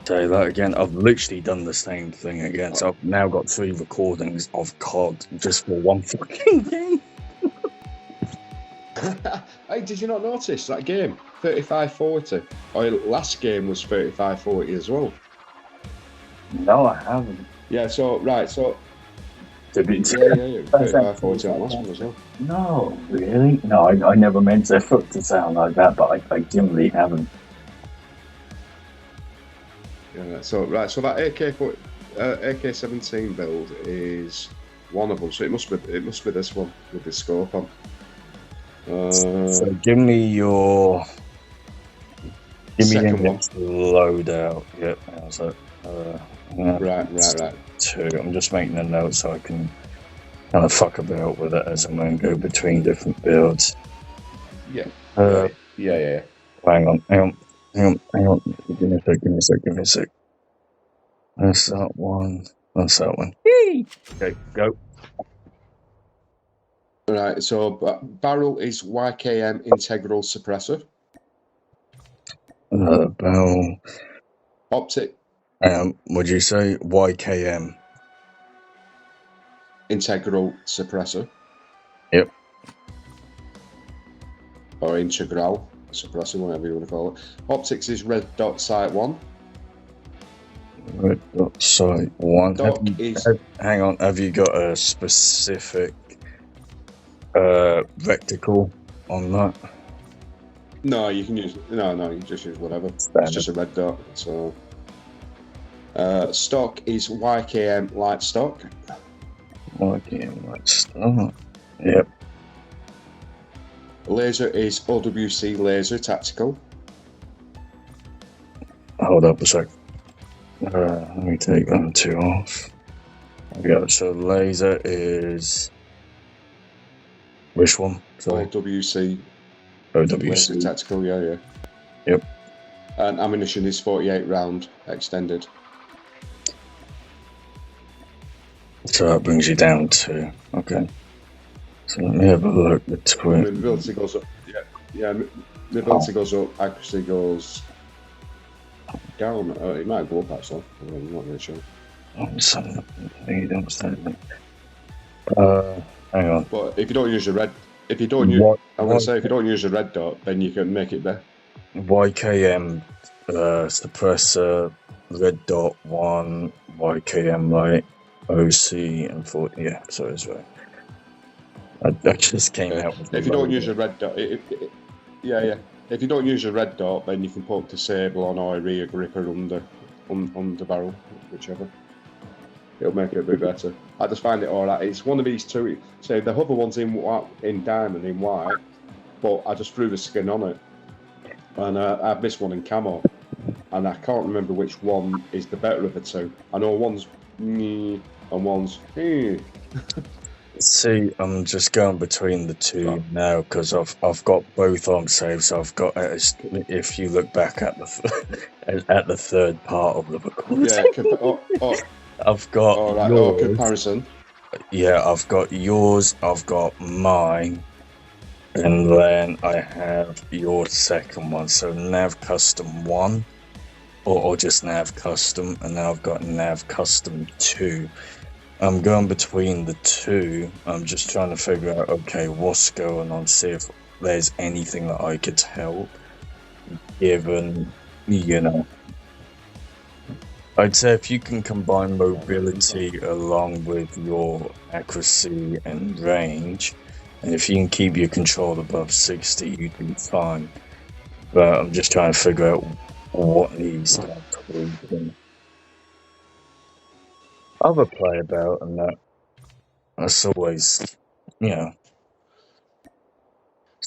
Say that again. I've literally done the same thing again. So I've now got 3 recordings of COD just for one fucking game. Hey, did you not notice that game 35-40? Our last game was 35-40 as well. No, I haven't. Yeah. So right. So To be yeah. 35-40 on last one as well. No, really? No, I never meant it to sound like that, but I genuinely haven't. Yeah. So right. So that AK-17 build is one of them. So it must be this one with the scope on. So give me your second one. Loadout. Yep. So Right. 2. I'm just making a note so I can kind of fuck about with it as I'm going to go between different builds. Yeah. Yeah. Hang on. Give me a sec. That's that one. Yay! Okay, go. Right, so barrel is YKM integral suppressor. Barrel. Optic. Would you say YKM? Integral suppressor. Yep. Or integral suppressor, whatever you want to call it. Optics is red dot sight 1. Red dot sight 1. Hang on, have you got a specific reticle on that? No, you can use you just use whatever. Standard. It's just a red dot. So stock is YKM light stock. YKM light stock. Yep. Laser is OWC laser tactical. Hold up a sec. Let me take them 2 off. Yeah, so laser is which one? Sorry. OWC. OWC. Laser tactical, yeah. Yep. And ammunition is 48 round extended. So that brings you down to okay. So let me have a look between. Mobility goes up. Yeah. Mobility goes up. Accuracy goes down. It might go up actually. I'm not really sure. You don't say that. Hang on. But if you don't use the red, if you don't use the red dot, then you can make it there. YKM suppressor, red dot 1, YKM light, OC and 40. Yeah, so it's right. I just came out with. If you don't use the red dot, If you don't use the red dot, then you can put disable on or rear gripper under barrel, whichever. It'll make it a bit better. I just find it alright. It's one of these two. So the other one's in diamond, in white, but I just threw the skin on it, and I've missed one in camo, and I can't remember which one is the better of the two. I know one's and one's. See, I'm just going between the two now because I've got both on save. So I've got, if you look back at the third part of the recording, I've got yours. Comparison. Yeah, I've got yours. I've got mine, and then I have your second one. So Nav Custom 1, or just Nav Custom, and now I've got Nav Custom 2. I'm going between the two. I'm just trying to figure out, okay, what's going on, see if there's anything that I could help, given, I'd say if you can combine mobility along with your accuracy and range, and if you can keep your control above 60, you'd be fine. But I'm just trying to figure out what needs to be tweaked. Other play about, and that's always, Well,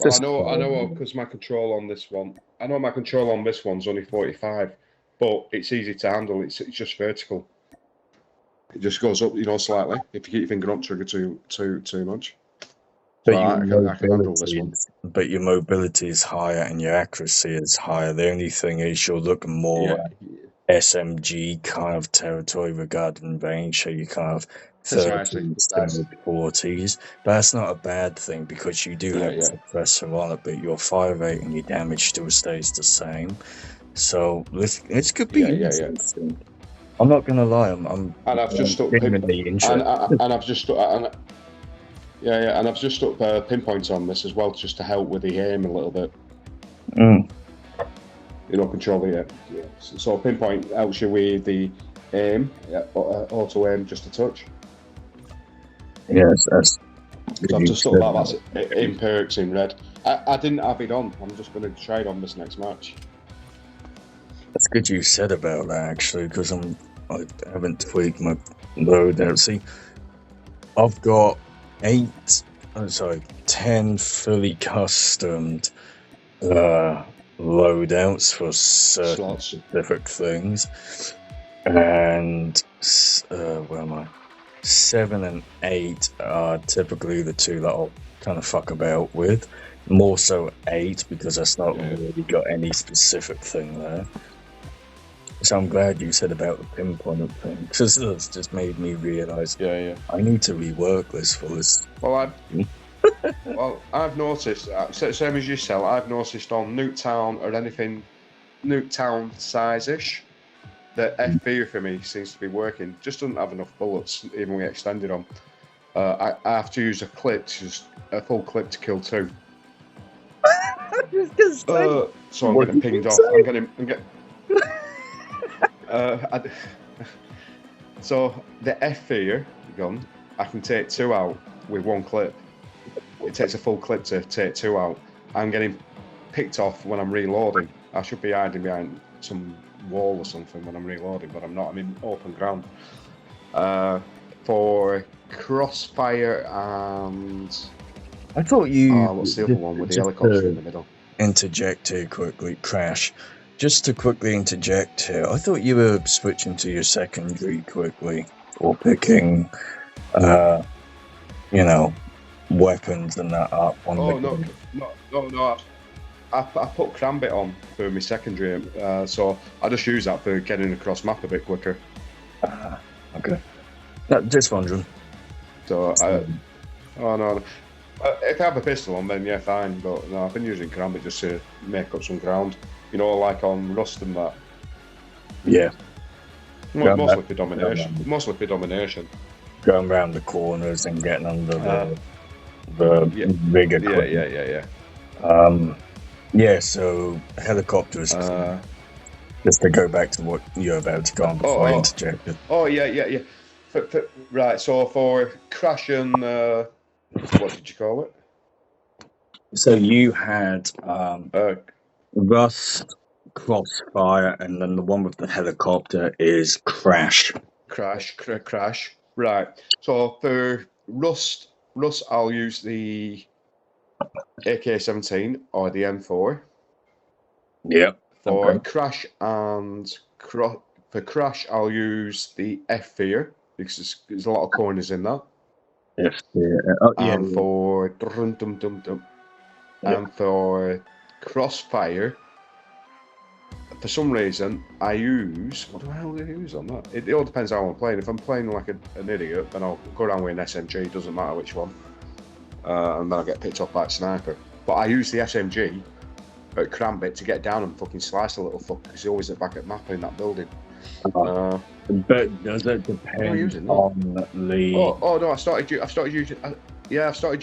I know, because my control on this one. I know my control on this one's only 45, but it's easy to handle. It's just vertical. It just goes up, slightly. If you keep your finger on trigger too much. But I can handle this one. But your mobility is higher and your accuracy is higher. The only thing is you're looking more SMG kind of territory regarding range, so you kind of Precisely. 30s to mid-40s. But that's not a bad thing because you do have a suppressor on it, but your fire rate and your damage still stays the same. So this could be interesting. I'm not gonna lie, I'm and I've just stuck genuinely interested. and I've just stuck and I've just stuck pinpoints on this as well, just to help with the aim a little bit. You know, control the so pinpoint helps you with the aim, auto aim just a touch. Yes, that's. So I've just stuck that's in perks in red. I didn't have it on. I'm just going to try it on this next match. That's good you said about that, actually, because I haven't tweaked my loadout. See, I've got 10 fully customed loadouts for certain specific things, and where am I? 7 and 8 are typically the two that I'll kind of fuck about with. More so 8 because that's not really got any specific thing there. So I'm glad you said about the pinpoint thing, because it's just made me realise I need to rework this for this. Well, I've noticed, same as yourself, I've noticed on Nuketown or anything Nuketown size-ish, the FV for me seems to be working. Just doesn't have enough bullets, even with extended on. I have to use a full clip to kill 2. So I'm getting pinged off. I'm getting. So the F-Fear gun, I can take 2 out with 1 clip. It takes a full clip to take 2 out. I'm getting picked off when I'm reloading. I should be hiding behind some wall or something when I'm reloading, but I'm not. I'm in open ground. For crossfire and I thought you. What's the other one with the helicopter in the middle? Interject here quickly, Crash. Just to quickly interject here, I thought you were switching to your secondary quickly, or picking, weapons and that up on No. I put Crambit on for my secondary, so I just use that for getting across map a bit quicker. Okay. No, just wondering. So, no. If I have a pistol on, then fine. But no, I've been using Crambit just to make up some ground. You know, like on Rust and that. Yeah. Mostly for domination. Going around the corners and getting under the big equipment. Yeah. So helicopters. Just to go back to what you're about to go on before I interjected. Yeah. Right. So for Crash and what did you call it? So you had Rust, Crossfire, and then the one with the helicopter is Crash. Crash. Right. So for Rust, I'll use the AK-17 or the M4. Yep. For Crash for Crash, I'll use the F-Fear because there's a lot of corners in that. And for and for Crossfire, for some reason I use what do I use on that? It all depends how I'm playing. If I'm playing like an idiot, then I'll go around with an SMG. Doesn't matter which one, and then I'll get picked up by a sniper. But I use the SMG at Crambit to get down and fucking slice a little fucker because he's always at back at map in that building. But does it depend on the? Oh no! I've started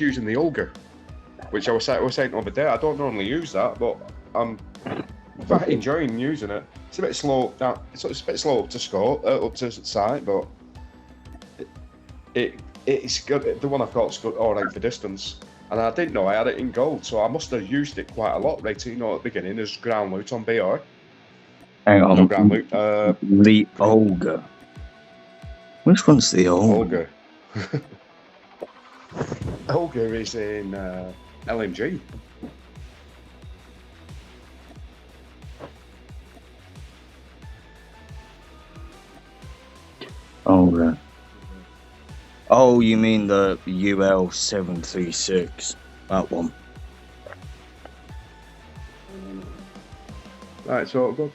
using the Olga, which I was saying the other day. I don't normally use that, but I'm quite enjoying using it. It's a bit slow now. It's a bit slow up to score, up to sight, but it's good. The one I've got's good, all right for distance. And I didn't know I had it in gold, so I must have used it quite a lot, right? You know, at the beginning, there's ground loot on BR. Hang on. No ground loot. The Olga. Which one's the Olga? Olga is in LMG. Olga. Oh, you mean the UL736, that one. Right, so I'll go.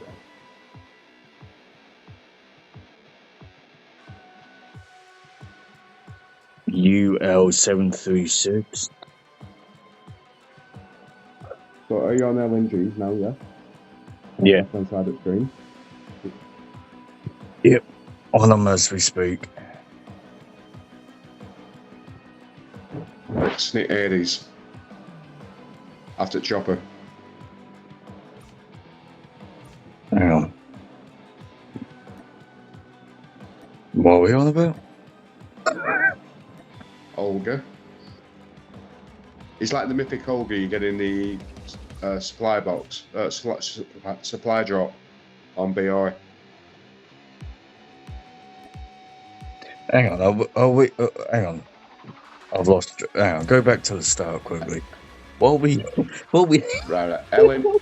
UL736. So are you on LNGs now, yeah? Yeah. Left-hand side of the screen. Yep. On them as we speak. Right, Snit Aries. After Chopper. Hang on. What are we on about? Olga. It's like the mythic Olga you get in the supply box, supply drop on BR. Hang on. Hang on. I've lost. Hang on. Go back to the start quickly. What we? Right. What are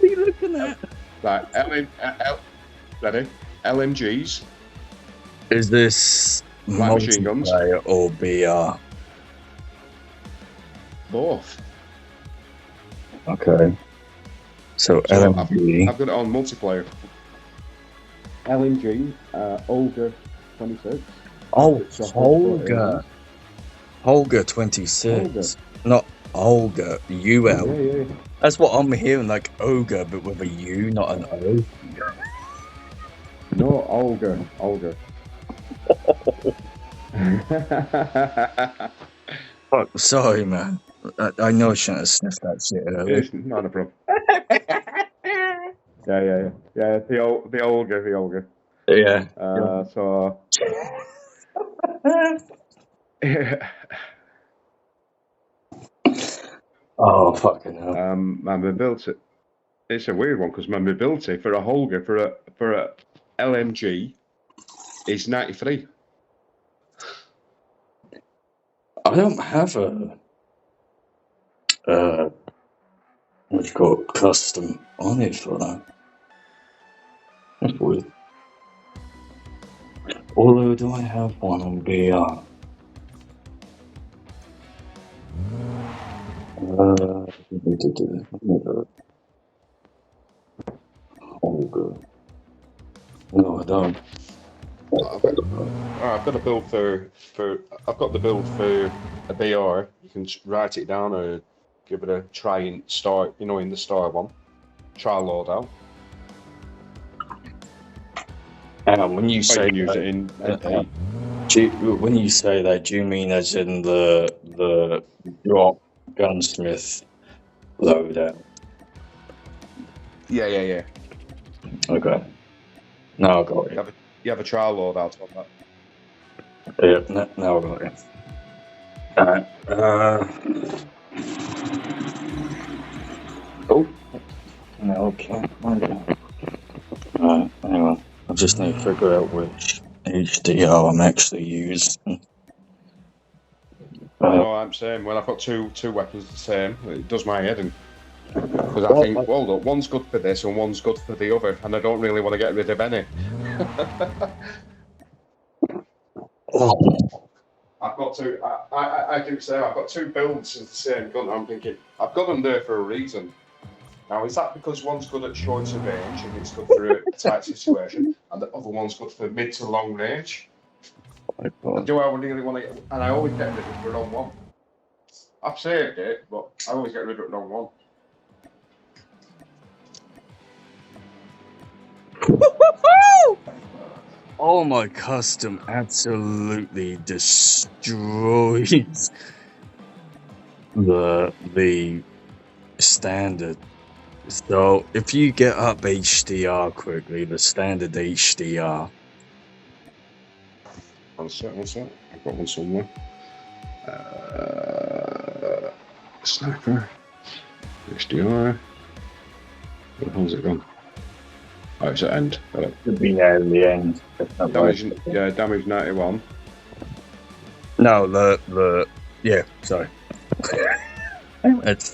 we looking at? Right. Ready? LMGs. Is this Light machine guns. multiplayer or BR? Both. Okay. So LMG. I've got it on multiplayer. LMG, Olga 26. Oh, Holga 26. Olga. Not Olga. UL. Yeah. That's what I'm hearing, like Ogre, but with a U, not an O. No, Olga. Fuck, sorry, man. I know I shouldn't have sniffed that shit earlier. It's not a problem. Yeah. The Olga. Yeah. So. Oh, fucking hell. My mobility. It's a weird one because my mobility for a Holger for a LMG is 93. I don't have a what do you call it, custom on it for that. That's weird. Although, do I have one on BR? Holger. No, I don't. I've got a build for I've got the build for a BR. You can write it down or give it a try and start. You know, in the star one, try loadout. Hang on, when you say use it in when you say that, do you mean as in the drop gunsmith loadout? Yeah. Okay. Now I got it. You have a trial loadout on that. Yeah, now I got it. Alright. Oh. No, I can't find it. Alright, hang on. I just need to figure out which HDR I'm actually using. No, I'm saying when I've got two weapons the same, it does my head in. Because I think, well, look, one's good for this and one's good for the other, and I don't really want to get rid of any. I've got two. I do say I've got two builds of the same gun. I'm thinking I've got them there for a reason. Now, is that because one's good at short range and it's good for a tight situation, and the other one's good for mid to long range? And do I really want to? And I always get rid of the wrong one. I've saved it, but I always get rid of the wrong one. Oh, my custom absolutely destroys the standard. So if you get up HDR quickly, the standard HDR. One sec. I've got one somewhere. Sniper. HDR. Where the hell's it gone? Oh, it's at end. Should be there in the end. Damage 91. No, yeah, sorry. That's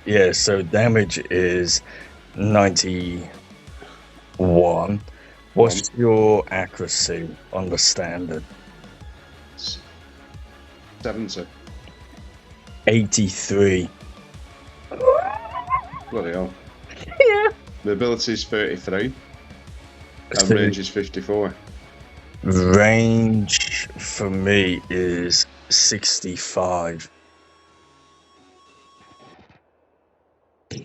yeah, so damage is 91. What's your accuracy on the standard? 70. 83. Bloody hell. Yeah. The ability is 33. And range is 54. Range for me is 65.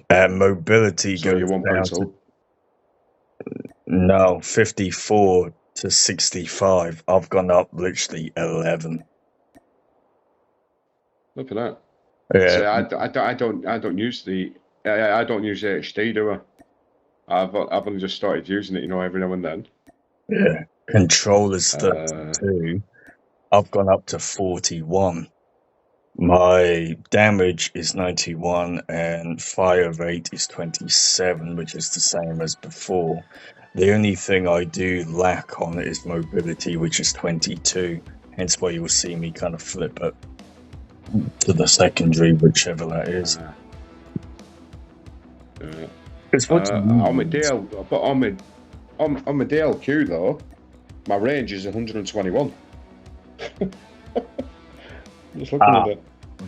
And mobility So you goes down to 1.2. no 54 to 65. I've gone up literally 11. Look at that. Yeah, So I don't use the I don't use HD, do I? I've only just started using it, every now and then. yeah. Controller's Uh, 32. I've gone up to 41. My damage is 91 and fire rate is 27, which is the same as before. The only thing I do lack on is mobility, which is 22. Hence why you'll see me kind of flip it to the secondary, whichever that is. Because what do you on my use? DL, but on my DLQ though, my range is 121. Just looking at it.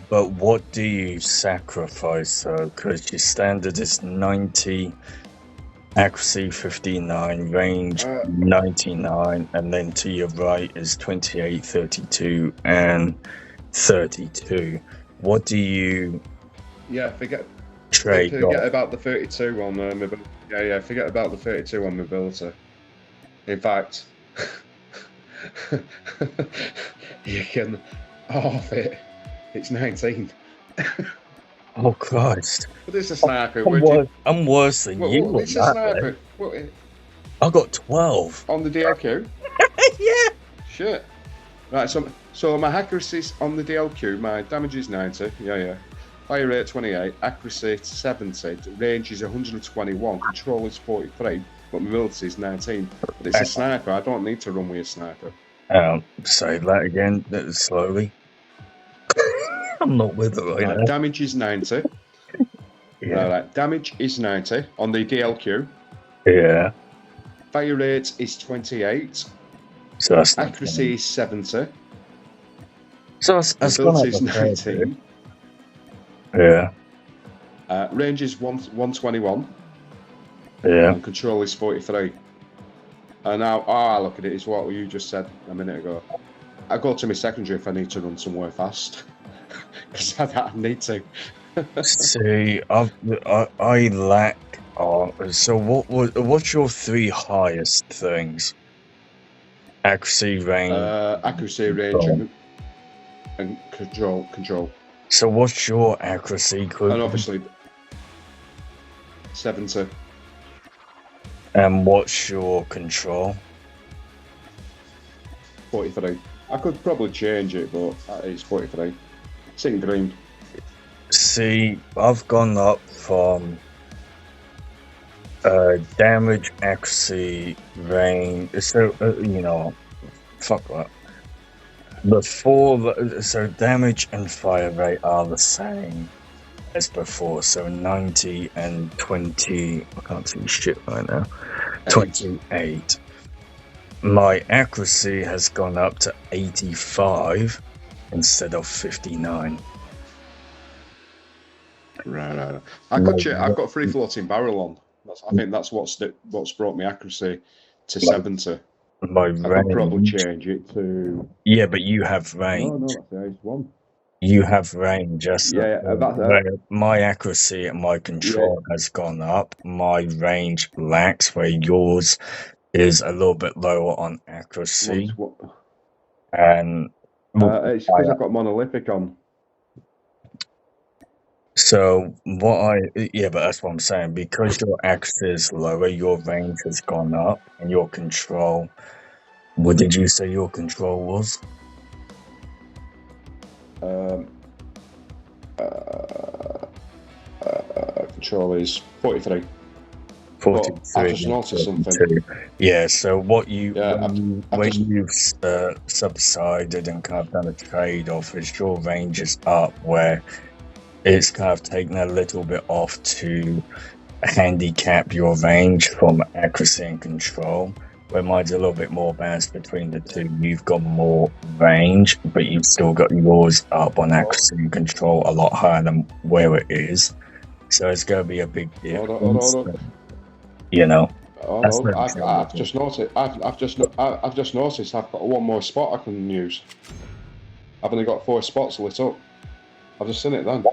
But what do you sacrifice though? Because your standard is 90, accuracy 59, range 99, and then to your right is 28, 32, and 32. What do you Forget trade off? about the 32 on mobility. Yeah, forget about the 32 on mobility. In fact, you can half it. It's 19. Oh Christ! But it's a sniper. I'm worse than you on It's a that. sniper. I got 12. On the DLQ. Yeah. Shit. Right, so my accuracy on the DLQ, my damage is 90. Yeah. Fire rate 28, accuracy 70, range is 121, control is 43, but mobility is 19. But it's a sniper. I don't need to run with a sniper. Say that again slowly. I'm not with it right now. Damage is 90. Yeah. Right, damage is 90 on the DLQ. Yeah. Fire rate is 28. So that's accuracy is 70. So that's mobility is 19. Yeah. Range is 121. Yeah. And control is 43. And now, I look at it, is what you just said a minute ago. I go to my secondary if I need to run somewhere fast. Because I need to. See, I lack. So what's your three highest things? Accuracy, range. Accuracy, range, and control. So what's your accuracy? And obviously 70. And what's your control? 43. I could probably change it, but it's 43. It's in green. See, I've gone up from damage, accuracy, range. So fuck that. So damage and fire rate are the same as before. So 90 and 20. I can't see shit right now. 28. My accuracy has gone up to 85 instead of 59. Right. I've got free floating barrel on. I think that's what's brought me accuracy to 70. My range. I could probably change it to. Yeah, but you have range. No, that's the highest one. You have range. My accuracy and my control has gone up. My range lacks, where yours is a little bit lower on accuracy. And it's because I've got monolithic on. So but that's what I'm saying. Because your accuracy is lower, your range has gone up, and your control. What did you say your control was? Control is 43. 43. I just noticed something. Yeah. So when you've subsided and kind of done a trade-off, is your range is up, where it's kind of taken a little bit off to handicap your range from accuracy and control. Where mine's a little bit more balanced between the two. You've got more range, but you've still got yours up on accuracy and control a lot higher than where it is. So it's going to be a big difference. Hold on. Oh That's no, no trouble. I've just noticed. I've just noticed. I've got one more spot I can use. I've only got 4 spots lit up. I've just seen it then.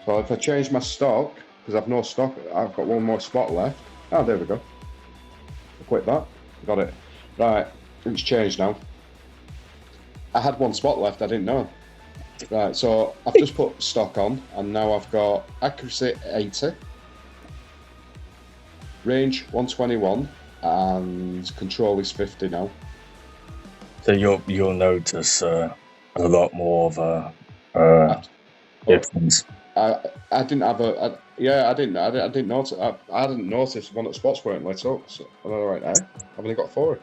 So if I change my stock, because I've no stock, I've got one more spot left. Oh, there we go. I quit that. Got it. Right, it's changed now. I had one spot left. I didn't know. Right, so I've just put stock on, and now I've got accuracy 80, range 121, and control is 50 now. So you'll notice a lot more of a difference. I didn't have a yeah. I didn't notice. I didn't notice one of the spots weren't lit up. So I'm all right now. I've only got 4.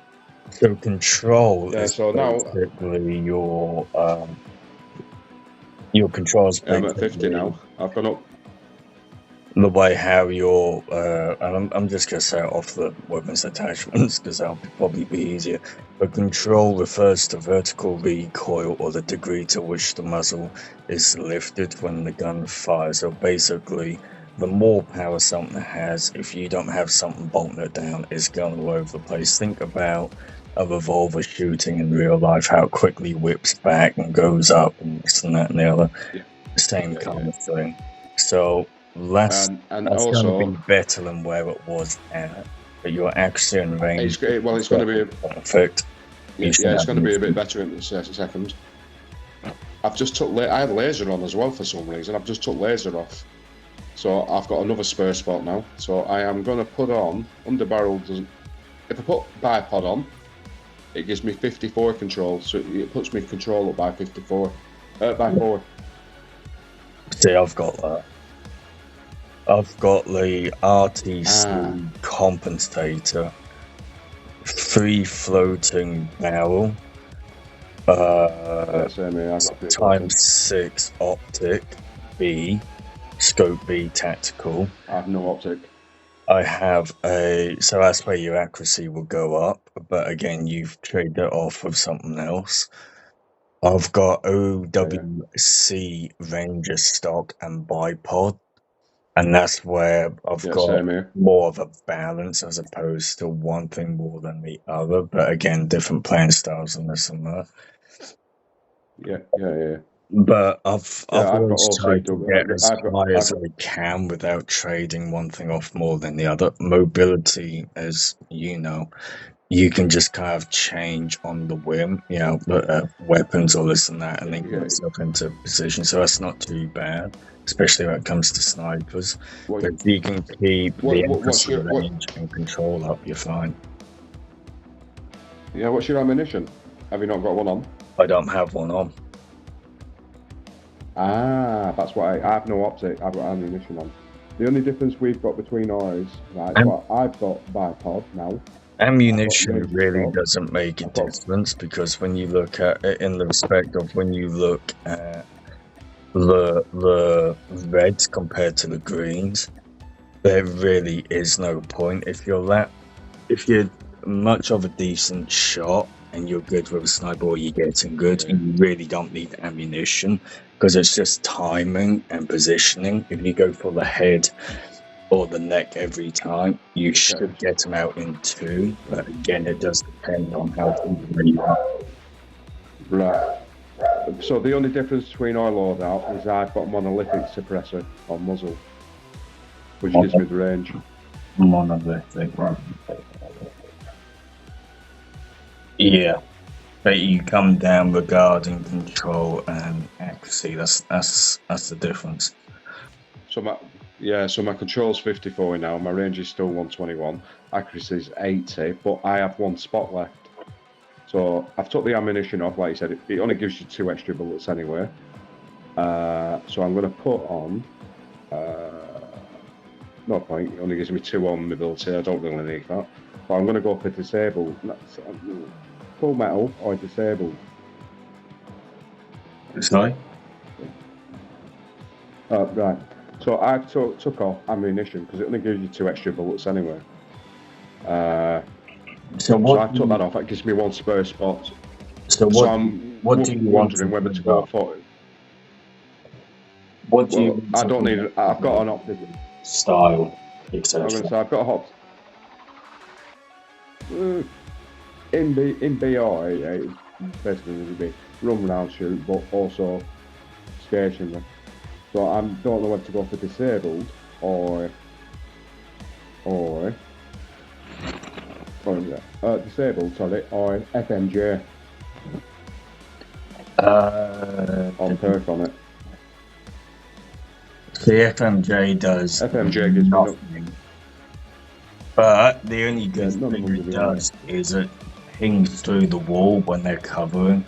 So control Yeah. is So now basically your controls I'm at 50 basically now. I've gone up. the way how your and I'm just gonna say it off the weapons attachments because that'll probably be easier. But control refers to vertical recoil or the degree to which the muzzle is lifted when the gun fires. So basically, the more power something has, if you don't have something bolting it down, it's going all over the place. Think about a revolver shooting in real life, how it quickly whips back and goes up and this and that and the other. Yeah. Same Yeah. kind of thing. So that's And going to also be better than where it was at. But your accuracy and range. it's going to be perfect. yeah, it's going to be a bit better in a second. I've just took I had laser on as well for some reason. I've just took laser off, so I've got another spare spot now. So I am going to put on underbarrel. If I put bipod on, it gives me 54 control. So it puts me control up by 54, by 4. See, I've got that. I've got the RTC compensator, free floating barrel, times 6 optic B, scope B tactical. I have no optic. I have so that's where your accuracy will go up, but again, you've traded it off with something else. I've got OWC Ranger stock and bipod, and that's where I've got more of a balance as opposed to one thing more than the other. But again, different playing styles and this and that. Yeah. But I've always tried to get as high as I can without trading one thing off more than the other. Mobility, as you know, you can just kind of change on the whim, weapons or this and that, and then get yourself into position. So that's not too bad, especially when it comes to snipers. But if you can keep the accuracy range and control up, you're fine. Yeah, what's your ammunition? Have you not got one on? I don't have one on. That's why I have no optic. I've got ammunition on. The only difference we've got between ours, right? I've got bipod now. Ammunition really doesn't make a difference because when you look at it in the respect of when you look at the reds compared to the greens, there really is no point. If you're much of a decent shot and you're good with a sniper or you're getting good, you really don't need ammunition because it's just timing and positioning. If you go for the head or the neck every time, you should get them out in 2. But again, it does depend on how you are. Right. So the only difference between our loadout is I've got monolithic suppressor on muzzle, which gives me the range. Monolithic. Yeah, but you come down regarding control and accuracy. That's the difference. So my control's 54 now. My range is still 121. Accuracy is 80, but I have one spot left. So I've took the ammunition off. Like you said, it only gives you 2 extra bullets anyway. So I'm going to put on. No point. It only gives me 2 on mobility. I don't really need that. But I'm going to go for disabled. Full metal or disabled. Sorry? Right. So I've took off ammunition because it only gives you 2 extra bullets anyway. So I took that off. That gives me 1 spare spot. So I'm wondering whether to go for it. What do you? I don't need. I've got an optic style, etc. So I've got a hot. in BR, it's basically going to be run round shoot, but also stationary. So I don't know whether to go for disabled or disabled, sorry, or FMJ on perk on it. The FMJ does FMJ gives me nothing. But the only good none of thing them it give me does is it pings through the wall when they're covering.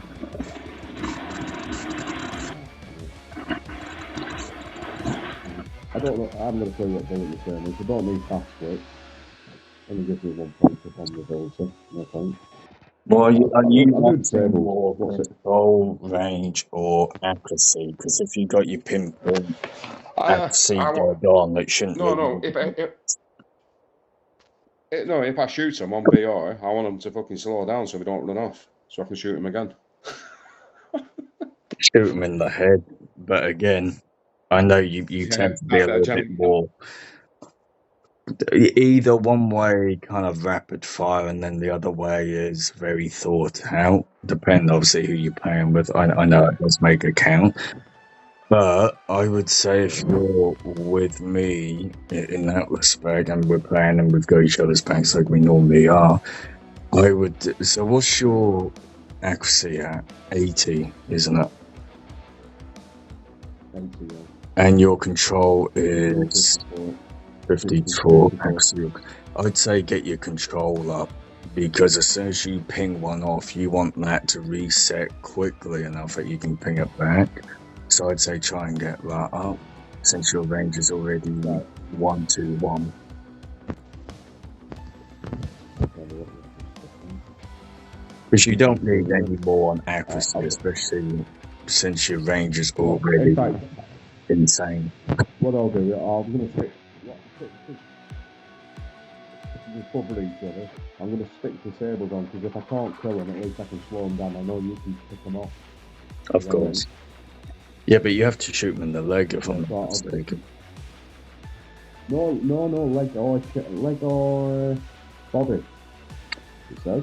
I don't know. I'm going to play what bullet you're saying. If I don't need fast switch, only gives me 1 point up on the ability. No point. Well, are you I do asking disabled. more What's it? control, range, or accuracy? Because if you got your pinpoint accuracy dead on, it shouldn't No. If I shoot them on BR, I want them to fucking slow down so we don't run off, so I can shoot them again. shoot them in the head. But again, I know you tend to be a little bit more either one way kind of rapid fire, and then the other way is very thought out. Depending obviously who you're playing with. I know it does make a count. But I would say if you're with me in that respect, and we're playing and we've got each other's backs like we normally are, I would. So, what's your accuracy at? 80, isn't it? 80, yeah. And your control is 54 accuracy. I'd say get your control up, because as soon as you ping one off, you want that to reset quickly enough that you can ping it back. So I'd say try and get that up, since your range is already 1-1. Because you don't need any more on accuracy, especially since your range is already insane. What I'll do, I'm going to stick. Just cover each other. I'm going to stick disabled on, because if I can't kill them, at least I can slow them down. I know you can pick them off. Of course. Yeah, but you have to shoot them in the leg if I'm not mistaken. No, leg or body. It says.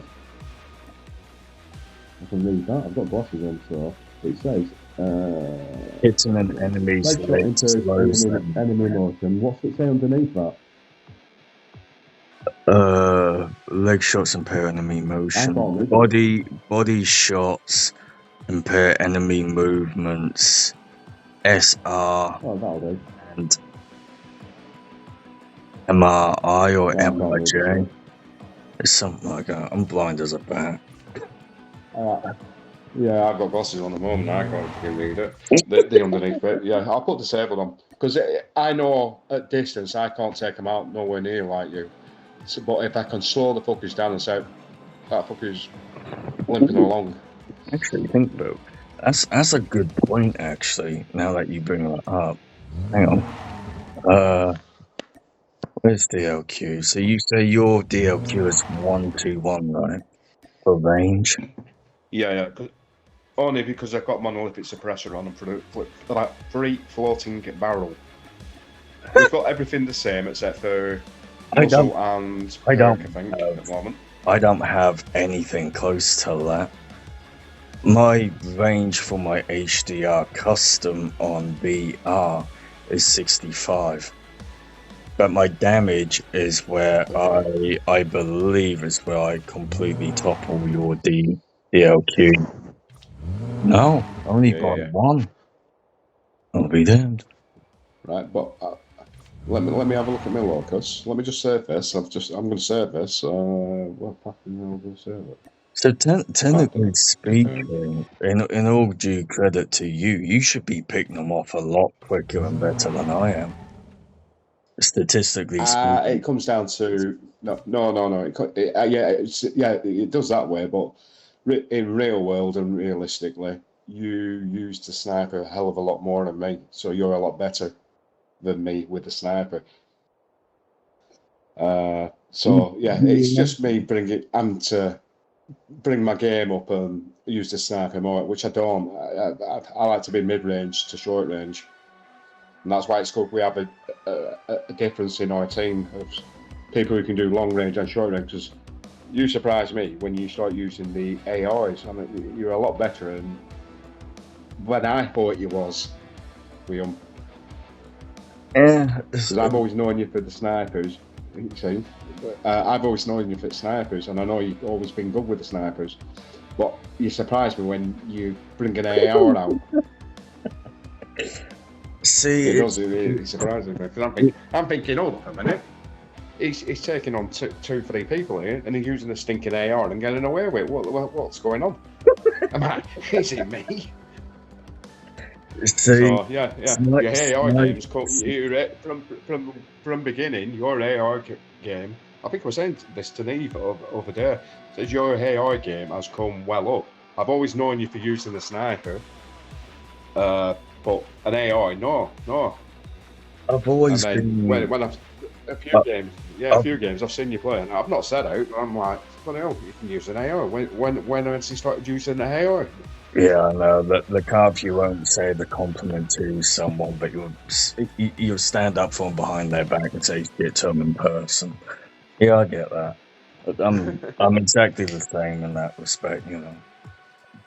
I can read that. I've got glasses on, so it says. Hitting an enemy's leg slows them. Enemy motion. What's it say underneath that? Leg shots impair enemy motion. Body shots impair enemy movements. SR and MRI or MRJ. It's something like that. I'm blind as a bat. Yeah, I've got glasses on at the moment. I can't fucking read it. The underneath bit. Yeah, I'll put disabled on, because I know at distance I can't take them out nowhere near like you. So, but if I can slow the fuckers down and say that fucker's limping along. Actually, think though, that's a good point. Actually, now that you bring that up, hang on. Where's DLQ? So you say your DLQ is 1-1, right? For range. Yeah. Only because I've got monolithic suppressor on and like free floating barrel. We've got everything the same except for muzzle and perk, I think, at the moment. I don't have anything close to that. My range for my HDR custom on BR is 65. But my damage is where I believe is where I completely topple your DLQ. No, only by 1. I'll be damned. Right, but let me have a look at my locus. Let me just save this. I'm going to save this. What fucking hell will save it? So technically speaking, in all due credit to you, you should be picking them off a lot quicker and better than I am. Statistically speaking, it comes down to no. It does that way, but in real world and realistically, you use the sniper a hell of a lot more than me, so you're a lot better than me with the sniper. It's just me I'm to bring my game up and use the sniper more, which I don't. I like to be mid-range to short range. And that's why it's good we have a difference in our team of people who can do long range and short range, because you surprised me when you start using the AIs. I mean, you're a lot better than when I thought you was. Yeah, Because I've always known you for the snipers. You see, I've always known you for the snipers, and I know you've always been good with the snipers. But you surprised me when you bring an AR out. see, It does. It surprises me because I'm thinking, hold on a minute. He's taking on two, 3 people here, and he's using a stinking AR and getting away with it. What's going on? Am I? Is it me? see, So yeah. Your AR games from beginning. Your AR game. I think I was saying this to Neve over there. Says your AR game has come well up. I've always known you for using the sniper, but an AR, no. I've always And then been. when I've a few games I've seen you play, and I've not said out. I'm like, what hell? You can use an AR. When has he started using the AR? Yeah, I know the carp you won't say the compliment to someone, but you'll stand up from behind their back and say shit to them in person. Yeah, I get that. But I'm exactly the same in that respect, you know.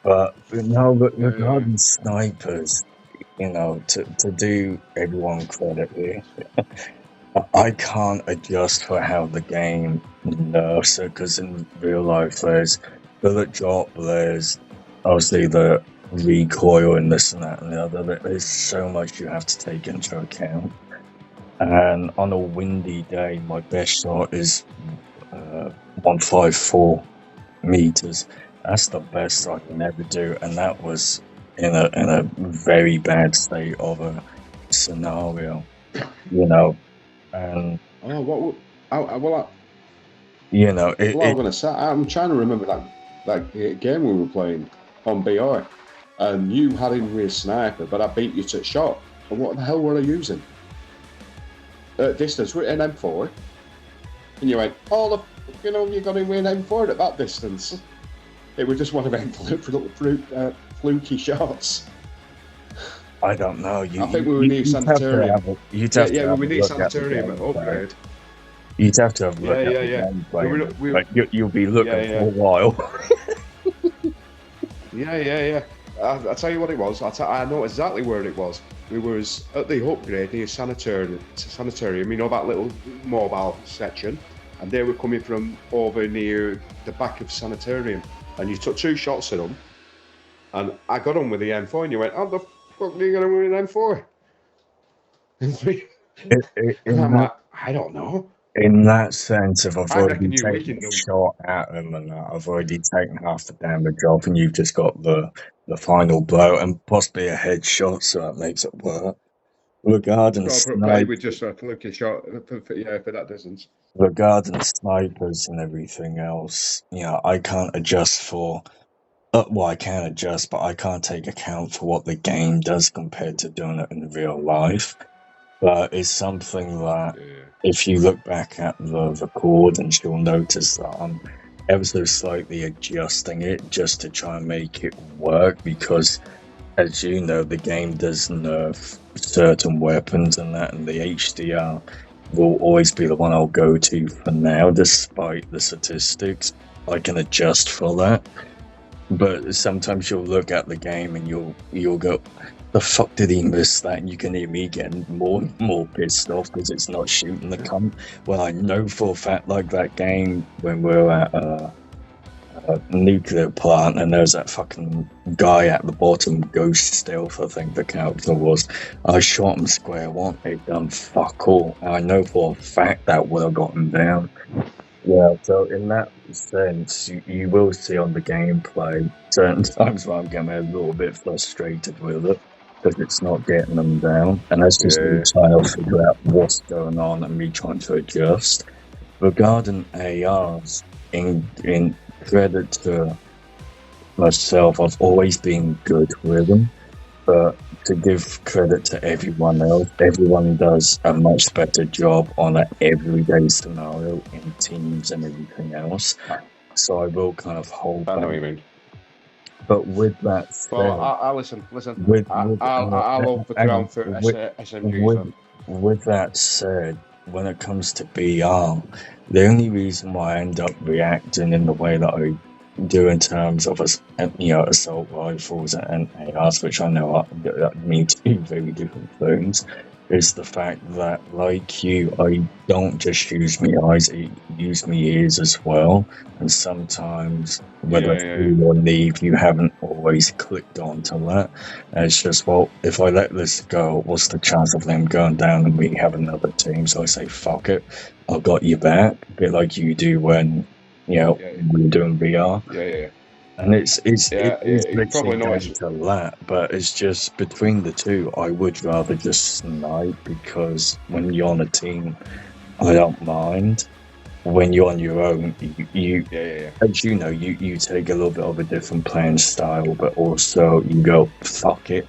But regarding snipers, you know, to do everyone credit here, I can't adjust for how the game nerfs it because in real life there's bullet drop, there's obviously the recoil and this and that and the other. There's so much you have to take into account. And on a windy day, my best shot is 154 meters. That's the best I can ever do, and that was in a very bad state of a scenario, you know. And you know, I'm gonna say, I'm trying to remember that game we were playing on BI, and you had him with a sniper, but I beat you to a shot. And what the hell were I using? Distance, we're an M4, and you went, you got him with an M4 at that distance. It was just one of them fluky shots. I don't know. I think we would need Sanitarium. We need Sanitarium upgrade. You'd have to have a look at the gameplay. Like, you'll be looking for a while. Yeah. I'll tell you what it was. I know exactly where it was. We was at the upgrade near Sanitarium, you know, that little mobile section, and they were coming from over near the back of Sanitarium, and you took 2 shots at them, and I got on with the M4, and you went, how the fuck are you going to win an M4? And I'm like, I don't know. In that sense, if I've already taken a shot at them and I've already taken half the damage off, and you've just got the final blow and possibly a headshot, so that makes it work. Regarding snipers, just a fluky shot for that distance. Regarding snipers and everything else, you know, I can't adjust for. Well, I can adjust, but I can't take account for what the game does compared to doing it in real life. But it's something that, if you look back at the recordings, you'll notice that I'm ever so slightly adjusting it just to try and make it work, because, as you know, the game does nerf certain weapons and that, and the HDR will always be the one I'll go to for now, despite the statistics. I can adjust for that. But sometimes you'll look at the game and you'll go, the fuck did he miss that? And you can hear me getting more pissed off because it's not shooting the cunt. Well, I know for a fact, like that game when we were at a nuclear plant and there's that fucking guy at the bottom, Ghost Stealth, I think the character was. I shot him square one, it done fuck all. And I know for a fact that would have got him down. Yeah, so in that sense, you will see on the gameplay certain times where I'm getting a little bit frustrated with it because it's not getting them down, and that's just me trying to figure out what's going on and me trying to adjust. Regarding ARs, in credit to myself, I've always been good with them, but to give credit to everyone else, everyone does a much better job on an everyday scenario in teams and everything else. So I will kind of hold back. I know what you mean. But with that said, I'll listen. I'll hold the ground for SMGs. With that said, when it comes to BR, the only reason why I end up reacting in the way that I do in terms of assault rifles and ARs, which I know mean two very different things, is the fact that, like you, I don't just use my eyes, I use my ears as well. And sometimes, whether it's you or leave, you haven't always clicked onto that. And it's just, well, if I let this go, what's the chance of them going down and we have another team? So I say, fuck it, I've got you back, a bit like you do when we're doing VR. And it's probably literally down to that, but it's just between the two, I would rather just snipe, because when you're on a team, I don't mind. When you're on your own, you as you know, you take a little bit of a different playing style, but also you go, fuck it.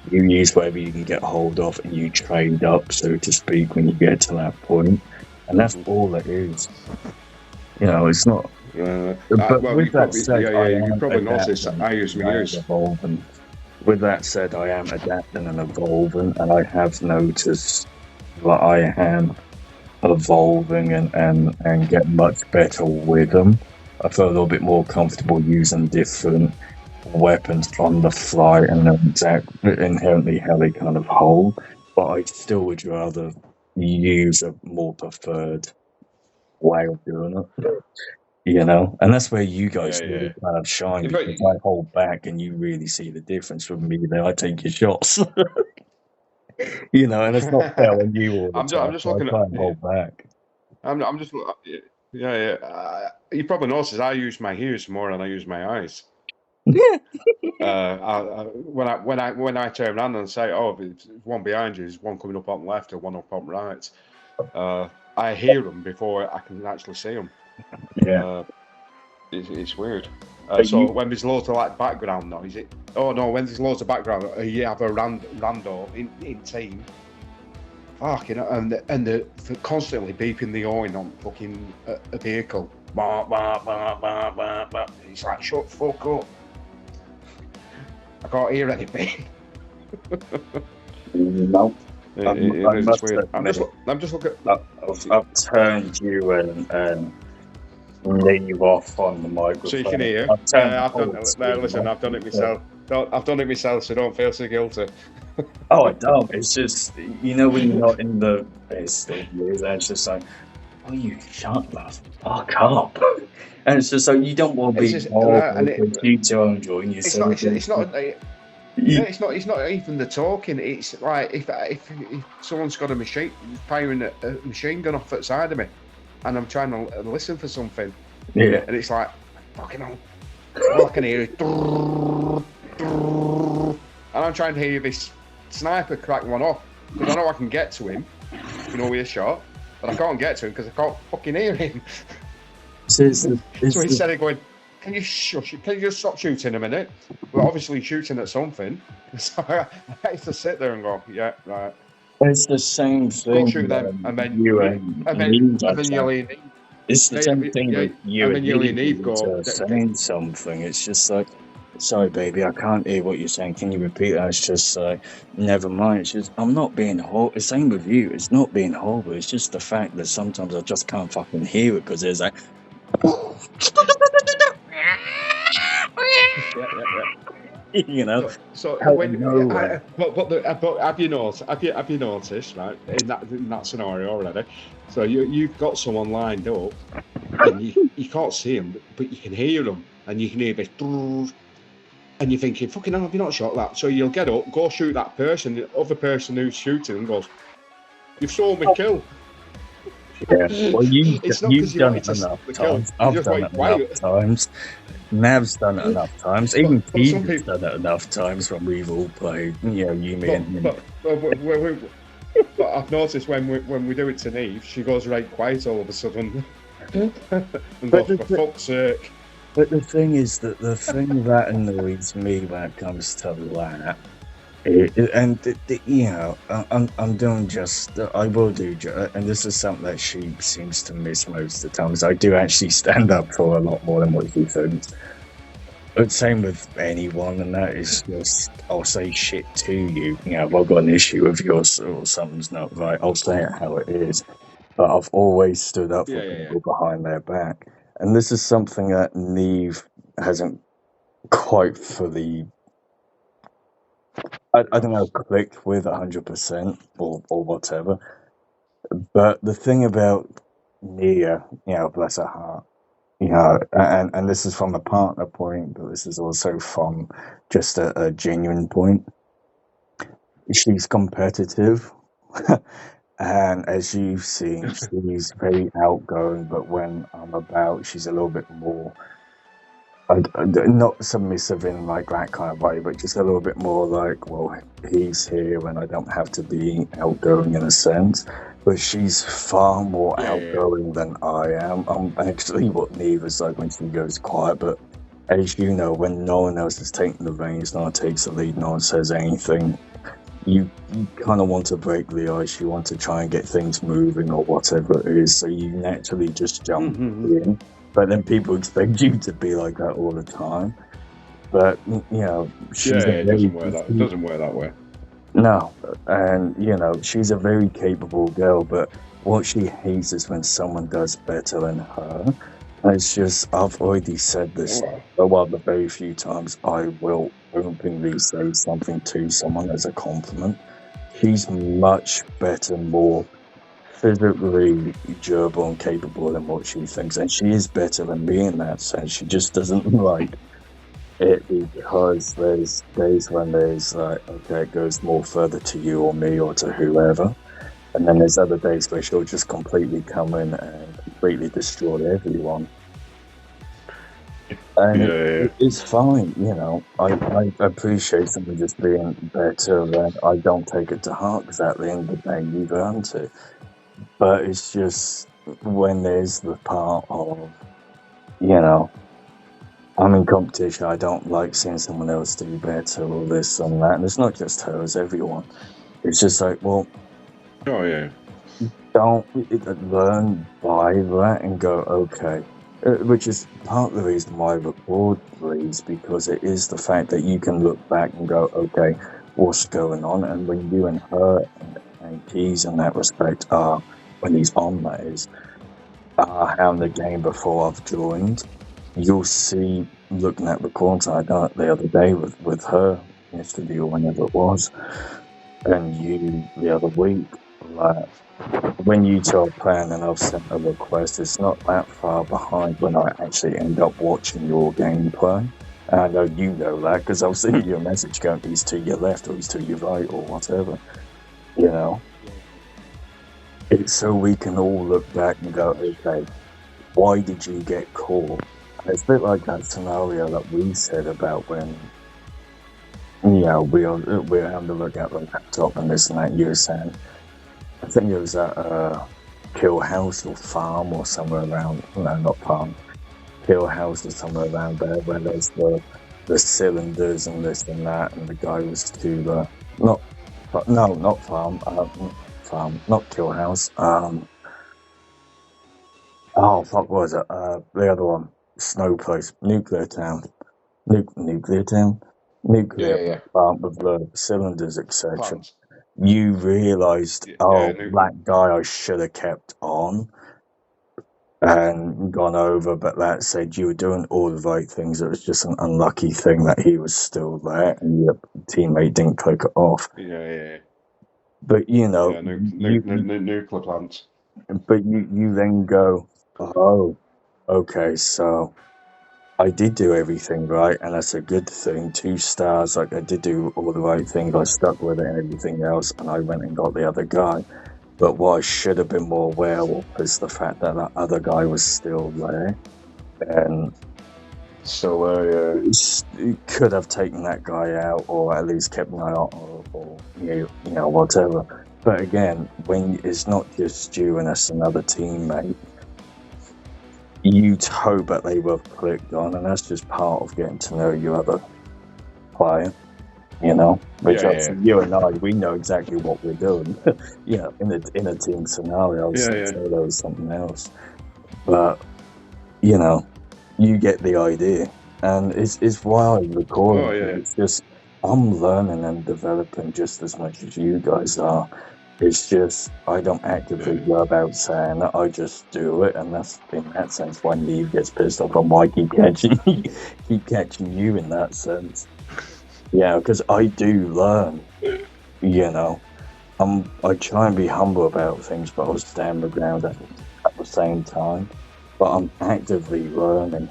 You use whatever you can get hold of and you trade up, so to speak, when you get to that point. And that's all it is. It's not. But with that said, you probably noticed I use my ears. Evolving. With that said, I am adapting and evolving, and I have noticed that I am evolving and get much better with them. I feel a little bit more comfortable using different weapons on the fly and inherently how they kind of hold. But I still would rather use a more preferred way of doing it. And that's where you guys really kind of shine, because I hold back and you really see the difference with me. Then I take your shots, and it's not fair on you all the time. I'm just looking at hold back. I'm just you probably noticed I use my ears more than I use my eyes. When I turn around and say, "Oh, there's one behind you, there's one coming up on the left or one up on the right," I hear them before I can actually see them. Yeah, it's weird. So when there's loads of background noise, when there's loads of background, you have a rando in team. Fuck, and they're constantly beeping the horn on fucking a vehicle. Bah, bah, bah, bah, bah, bah. It's like, shut the fuck up. I can't hear anything. No. It's weird. I'm just looking. I've turned you and leave off on the microphone. So you can hear. I've done it myself. I've done it myself, so don't feel so guilty. Oh, I don't. It's just, when you're not in the best of years, it's just like, oh, you shut the fuck up. And it's just like, you don't want to be you two are enjoying yourself. It's not even the talking. It's like if someone's got a machine firing a machine gun off at the side of me, and I'm trying to listen for something, and it's like, fucking hell, all I can hear is, and I'm trying to hear this sniper crack one off, because I know I can get to him, with a shot, but I can't get to him because I can't fucking hear him. So instead of going, can you shush? Can you just stop shooting a minute? We're obviously shooting at something. So I have to sit there and go, yeah, right. It's the same thing. Go shoot them, and then you lean. It's the same thing with you and you saying something. It's just like, sorry, baby, I can't hear what you're saying. Can you repeat that? It's just like, never mind. It's just, I'm not being horrible. Same with you. It's not being horrible. It's just the fact that sometimes I just can't fucking hear it, because there's like, So when, but have you noticed, right, in that scenario already? So you've got someone lined up, and you can't see them, but you can hear them, and you can hear this, and you're thinking, fucking hell, have you not shot that? So you'll get up, go shoot that person. The other person who's shooting goes, "You've saw me kill." Yeah, well, you've done it enough times. I've done it enough times. Nav's done it enough times. Even Keith's done it enough times when we've all played. You, me, and him. But I've noticed when we do it to Neve, she goes right quiet all of a sudden. And goes, for fuck's sake. But the thing is that the thing that annoys me when it comes to that, I'm doing just, I will do, and this is something that she seems to miss most of the time, is I do actually stand up for a lot more than what she thinks. Same with anyone, and that is just, I'll say shit to you. You know, if I've got an issue with yours or something's not right, I'll say it how it is. But I've always stood up for Yeah. people behind their back. And this is something that Neve hasn't quite fully, I don't know, clicked with 100% or whatever. But the thing about Nia, you know, bless her heart, you know, and this is from a partner point, but this is also from just a genuine point. She's competitive. And as you've seen, she's very outgoing, but when I'm about, she's a little bit more, not submissive in like that kind of way, but just a little bit more like, well, he's here and I don't have to be outgoing in a sense. But she's far more Yeah. outgoing than I am. I'm actually what Neve is like when she goes quiet, but as you know, when no one else is taking the reins, no one takes the lead, no one says anything, you kind of want to break the ice, you want to try and get things moving or whatever it is, so you naturally just jump in. But then people expect you to be like that all the time. But you know, she's a It very doesn't work that. It doesn't work that way. no, and you know, she's a very capable girl. But what she hates is when someone does better than her. And it's just, I've already said this, but one of the very few times I will openly say something to someone as a compliment. She's much better, more physically durable and capable than what she thinks, and she is better than me in that sense. She just doesn't like it because there's days when there's like, okay, it goes more further to you or me or to whoever, and then there's other days where she'll just completely come in and completely destroy everyone. And it's fine, you know. I appreciate someone just being better, and I don't take it to heart because at the end of the day, you've earned it. But it's just when there's the part of, you know, I'm in competition, I don't like seeing someone else do better or this and that. And it's not just her, it's everyone. It's just like, well, Oh yeah. don't learn by that and go, okay. Which is part of the reason why I record these, because it is the fact that you can look back and go, okay, what's going on? And when you and her and Keys in that respect are, when he's on, that is, having the game before I've joined, you'll see, looking at recordings I done it the other day with her, yesterday or whenever it was, and you the other week, like, when you tell plan and I've sent a request, it's not that far behind when I actually end up watching your gameplay. And I know you know that because I'll send you a message going, he's to your left or he's to your right or whatever, you know. It's so we can all look back and go, okay, why did you get caught? And it's a bit like that scenario that we said about when, you know, we're having to look at the laptop and this and that. You were saying, I think it was at Kill House or Farm or somewhere around, no, not Farm, Kill House or somewhere around there, where there's the cylinders and this and that, and the guy was to the, not Farm, Farm, not Kill House, oh, fuck, what was it? The other one, Snow Place, Nuclear Town, Nuclear Town, Nuclear plant with the cylinders, etc. Plans. You realised, oh, Nuclear. that guy I should have kept on and gone over, but that said, you were doing all the right things. It was just an unlucky thing that he was still there and your teammate didn't click it off. Yeah. But you know, Yeah, nuclear plants. but you then go, oh, okay, so I did do everything right, and that's a good thing. 2 stars, like I did do all the right things. I stuck with it and everything else, and I went and got the other guy. But what I should have been more aware of is the fact that that other guy was still there, and So you could have taken that guy out, or at least kept an eye out, or you know, whatever. But again, when it's not just you and it's another teammate, you'd hope that they were clicked on, and that's just part of getting to know your other player, you know. Which you and I, we know exactly what we're doing, you know, in a team scenario. Solo is something else, but you know, you get the idea. and it's why I record Oh it. yeah, It's just I'm learning and developing just as much as you guys are. It's just I don't actively yeah. go about saying it. I just do it, and that's in that sense why Neve gets pissed off on why I keep catching keep catching you in that sense. Yeah, because I do learn. You know, I try and be humble about things, but I'll stand my ground at the same time. But I'm actively learning.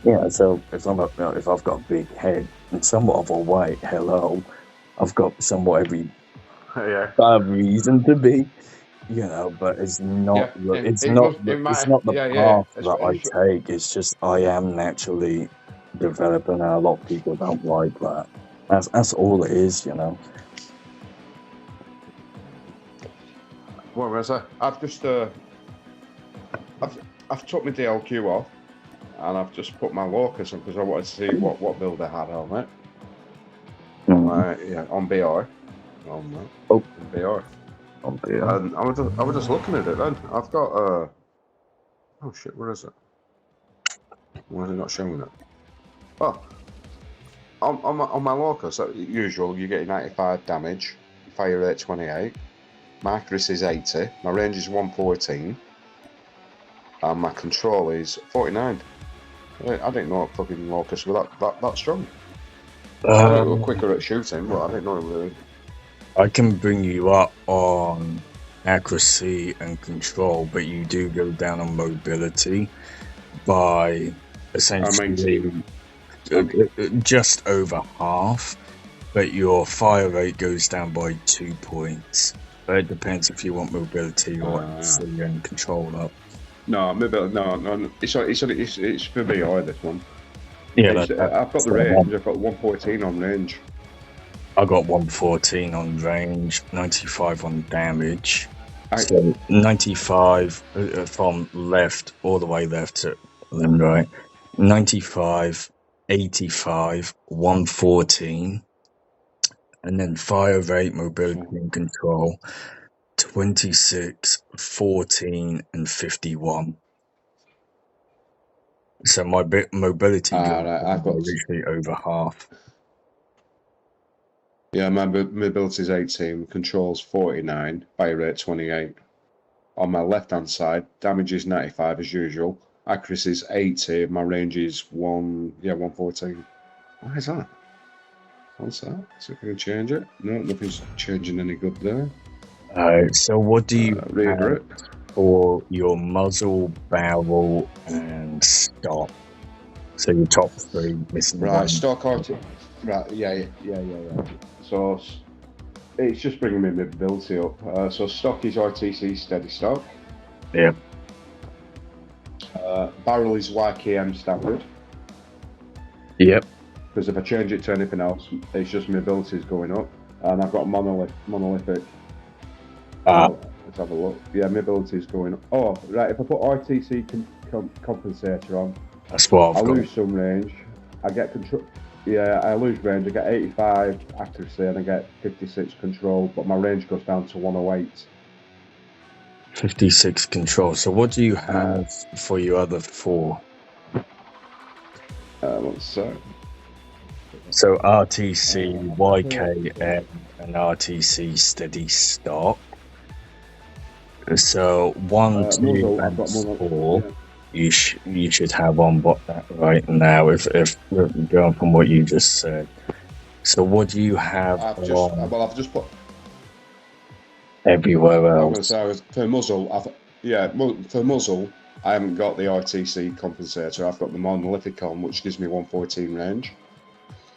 Yeah, so if I've got a big head and somewhat of a weight, hello, I've got somewhat every Yeah, reason to be, but it's not yeah. It must. It it's might. not the Yeah, yeah. path that I take. It's just I am naturally developing, and a lot of people don't like that. That's all it is. What was I? I've just I've took my DLQ off, and I've just put my Locus on because I wanted to see what build I had on it. Mm. Yeah, on BR. Oh, On BR. oh dear. And I was just looking at it then. I've got oh shit, where is it? Why is it not showing it? Oh, on my Locus, usual, you get 95 damage, fire rate 28, my accuracy is 80, my range is 114, and my control is 49. I didn't know fucking Locus were that strong. I knew it were quicker at shooting, but I didn't know it really. I can bring you up on accuracy and control, but you do go down on mobility by essentially just over half, but your fire rate goes down by 2 points. But it depends if you want mobility or accuracy and control up. No, maybe no. It's for BI this one. Yeah, I've got the range. I've got 114 on range. I got 114 on range, 95 on damage. So 95 from left all the way left to then right. 95, 85, 114, and then fire rate, mobility, and control 26, 14, and 51. So my mobility goes Right, down by literally over half. Yeah, my mobility is 18, controls 49, fire rate 28. On my left hand side, damage is 95 as usual. Accuracy is 80, my range is 114. Why is that? What's that? See if I can change it. No, nothing's changing any good there. So what do you Rear grip for your muzzle, barrel, and stock? So your top three missing right, one. stock RT. Right, yeah. So it's just bringing my mobility up. So stock is RTC steady stock. Yeah. Barrel is YKM standard. Yep. Because if I change it to anything else, it's just my ability is going up. And I've got monolithic. Let's have a look. Yeah, my ability is going up. Oh, right. If I put RTC compensator on, that's what I lose some range. I get control. Yeah, I lose range. I get 85 accuracy and I get 56 control, but my range goes down to 108. 56 control. So what do you have for your other four? One sec. So RTC, YKM, and RTC steady stock. So 1, 2, and 4. Yeah. You should have on that right now. If we're going from what you just said. So what do you have I've just put everywhere else. For muzzle, for muzzle, I haven't got the RTC compensator. I've got the monolithic on, which gives me 114 range.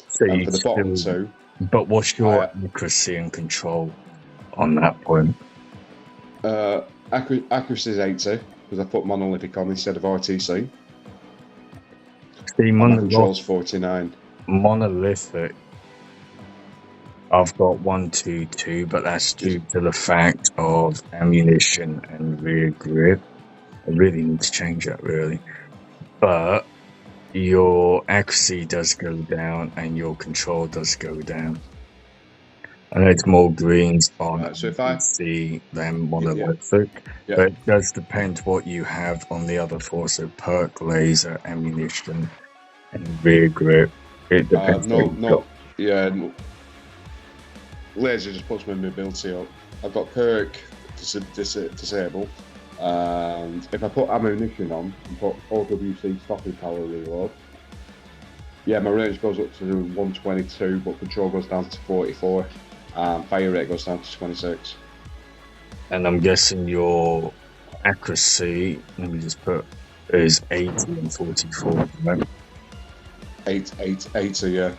So and for the bottom two. But what's your accuracy and control on that point? Accuracy is 80 because I put monolithic on instead of RTC. See, my control's 49. Monolithic. I've got 122, but that's due to the fact of ammunition and rear grip. I really need to change that, really. But your accuracy does go down and your control does go down. I know it's more greens on so if I see than monolithic, but it does depend what you have on the other four. So perk, laser, ammunition, and rear grip. It depends. Laser just puts my mobility up. I've got perk disable, and if I put ammunition on and put OWC stopping power reload, yeah, my range goes up to 122, but control goes down to 44, and fire rate goes down to 26. And I'm guessing your accuracy, let me just put, is 80 and 44, right? 80, yeah.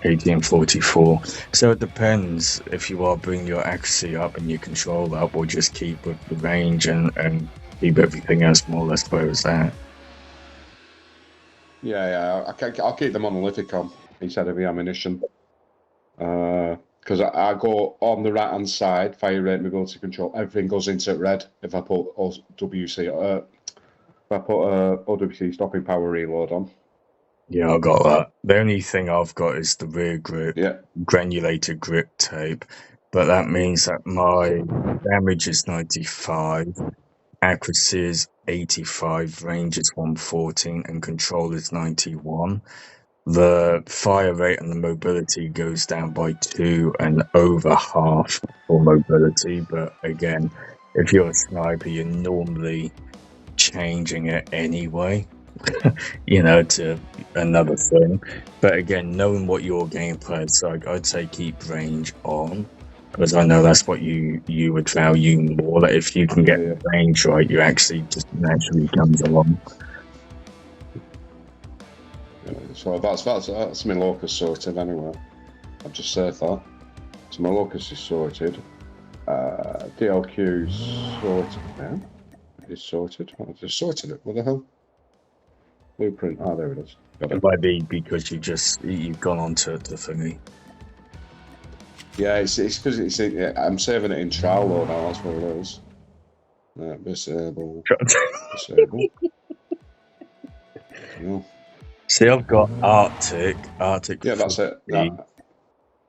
80 and 44. So it depends if you are bringing your accuracy up and your control up, or just keep with the range and keep everything else more or less where it's at. Yeah, I'll keep the monolithic on instead of the ammunition. Because I go on the right hand side, fire rate, mobility control, everything goes into red if I put OWC. If I put OWC stopping power reload on. Yeah, I got that. The only thing I've got is the rear grip, granulated grip tape, but that means that my damage is 95, accuracy is 85, range is 114, and control is 91. The fire rate and the mobility goes down by 2 and over half for mobility, but again, if you're a sniper, you're normally changing it anyway. To another thing. But again, knowing what your gameplay is like, I'd say keep range on, because I know that's what you would value more. That if you can get the range right, you actually just naturally comes along. So that's my locus sorted anyway. I've just said that. So my locus is sorted. DLQ's sorted now. It's sorted. I just sorted it. What the hell? Blueprint. Oh, there it is. It might be because you've gone on to thingy. Yeah, it's because I'm saving it in trial load now. That's what it is. Disable. Disable. No. See, I've got Arctic. Yeah, that's it. HDR,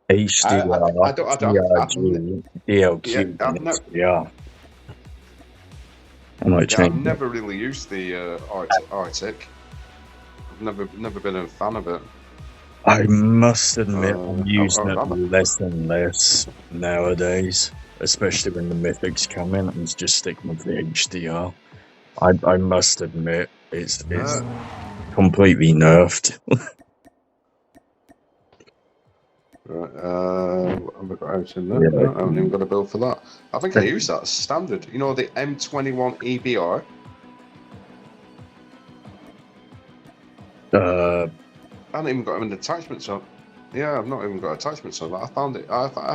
TRG, DLQ, and HDR. I've never really used the Arctic. I've never been a fan of it. I must admit, I'm using it less and less nowadays, especially when the mythics come in. I'm just sticking with the HDR. I must admit, it's completely nerfed. Right, I've got out in there. Yeah. No, I haven't even got a build for that. I think I use that as standard. You know, the M21 EBR? I haven't even got an attachments on. Yeah, I've not even got attachments on that. I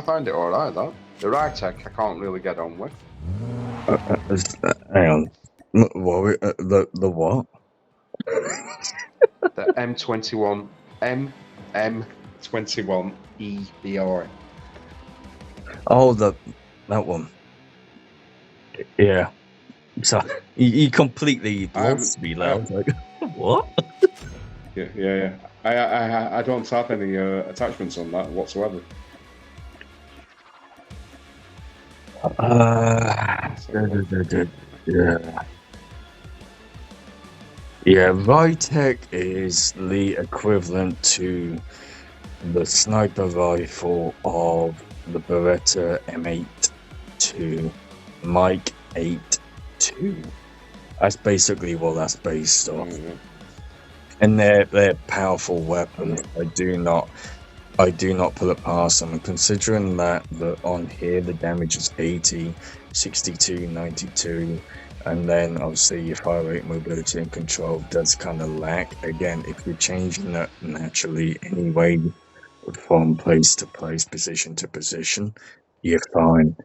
found it alright, though. The Rytech I can't really get on with. Hang on. The what? The M21 M21 EBR. Oh, that one. Yeah. So you completely lost me there. Like, what? Yeah. I don't have any attachments on that whatsoever. Yeah, Rytech is the equivalent to the sniper rifle of the Beretta M8-2, Mike 8-2. That's basically what that's based off. Mm-hmm. And they're powerful weapons. I do not put it past them. And considering that on here the damage is 80, 62, 92, and then obviously your fire rate, mobility, and control does kind of lack. Again, if you're changing that naturally anyway from place to place, position to position, you're fine.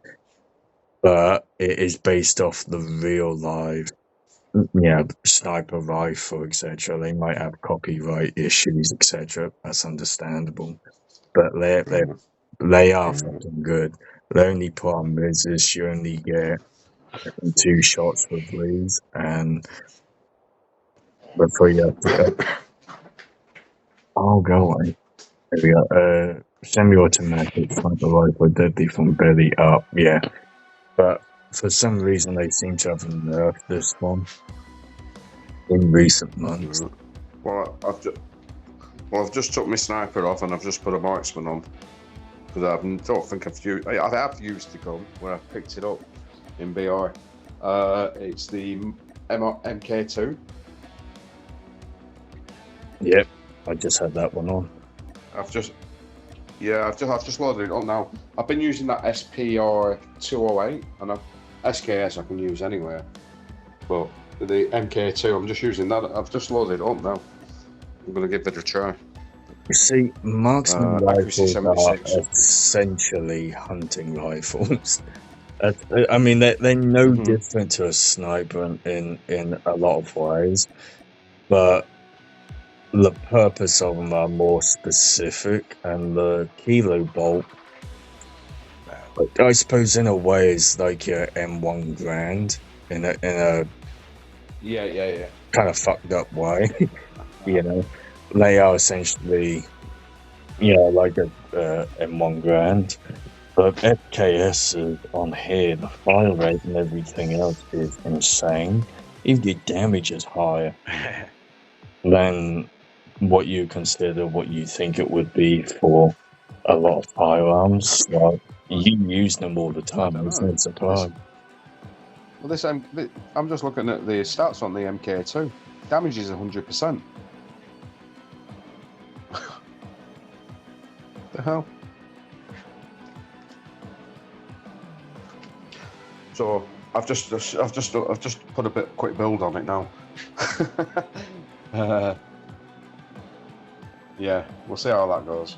But it is based off the real live, sniper rifle, etc. They might have copyright issues, etc. That's understandable, but they are fucking good. The only problem is you only get 2 shots with these, and before you have to go. Oh, go away. There we go. Semi-automatic sniper rifle, deadly from belly up. Yeah, but for some reason they seem to have nerfed this one in recent months. Well, Well, I've just took my sniper off and I've just put a marksman on. Because I don't think I've used... I have used the gun when I picked it up in BR. It's the MK2. Yep, I just had that one on. I've just loaded it up now. I've been using that SPR 208 and SKS I can use anywhere. But the MK2, I'm just using that. I've just loaded it up now. I'm going to give it a try. You see, marksman Accuracy rifles are 76. essentially hunting rifles. I mean, they're no different to a sniper in a lot of ways, but the purpose of them are more specific, and the kilo bolt, I suppose, in a way, is like your M1 Grand in a Yeah. kind of fucked up way. You know, they are essentially, like a M1 Grand. But FKS is on here, the fire rate and everything else is insane. Even your damage is higher than what you consider what you think it would be for a lot of firearms. Like, you use them all the time, it's no surprise. I'm just looking at the stats on the MK2. Damage is 100%. The hell? So I've just put a quick build on it now. Yeah, we'll see how that goes.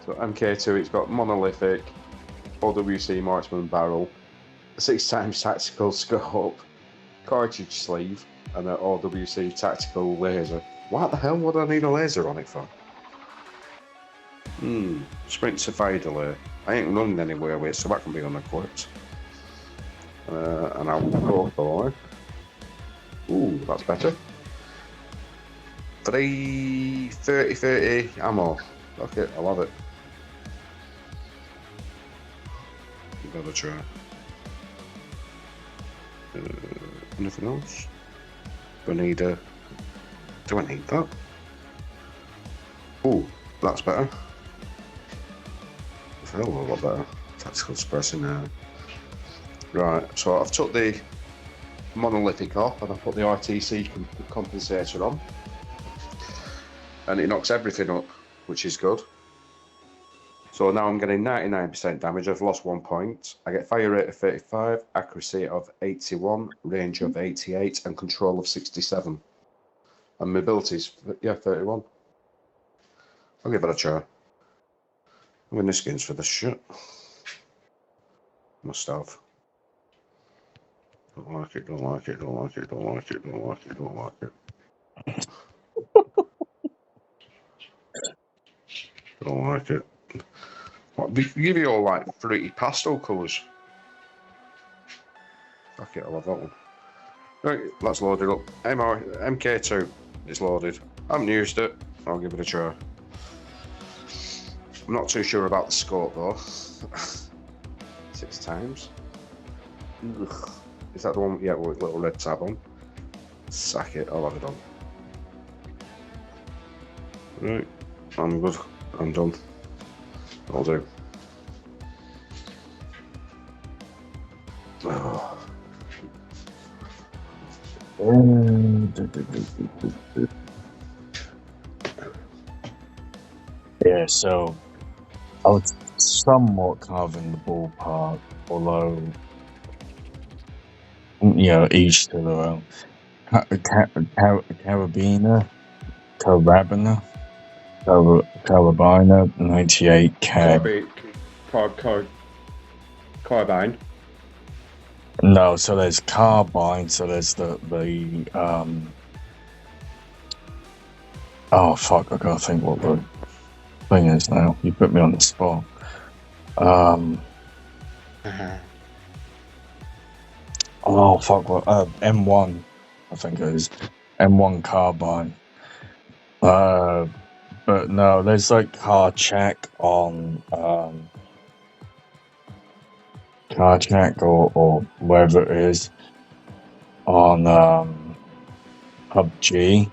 So MK2, it's got monolithic, OWC marksman barrel, 6x tactical scope, cartridge sleeve, and an OWC tactical laser. What the hell would I need a laser on it for? Sprint to fire delay. I ain't running anywhere with it, so that can be unequipped. And I'll go for... Ooh, that's better. 30 ammo. Okay, I love it. You gotta try. Anything else? Do I need that? Ooh, that's better. A hell of a lot better. Tactical suppressing now. Right, so I've took the monolithic off and I put the RTC compensator on. And it knocks everything up, which is good. So now I'm getting 99% damage. I've lost 1 point. I get fire rate of 35, accuracy of 81, range of 88, and control of 67. And mobility's 31. I'll give it a try. I'm winning skins for this shit. Must have. Don't like it. Don't like it. What, they give you all like fruity pastel colours. Fuck it, I love that one. Right, that's loaded up. MK2 is loaded. I haven't used it. I'll give it a try. I'm not too sure about the scope though. 6x. Ugh. Is that the one? Yeah, with a little red tab on. Sack it, I'll have it on. Right, I'm good. I'm done. I'll do. Oh. Yeah, so I was somewhat covering the ballpark, although, each to their own. Carabiner, 98k. Carbine. No, so there's carbine, so there's the oh fuck, I gotta think what the thing is now. You put me on the spot. Oh fuck, what M1, I think it is. M1 carbine. But no, there's like car check on car check or wherever it is on PUBG.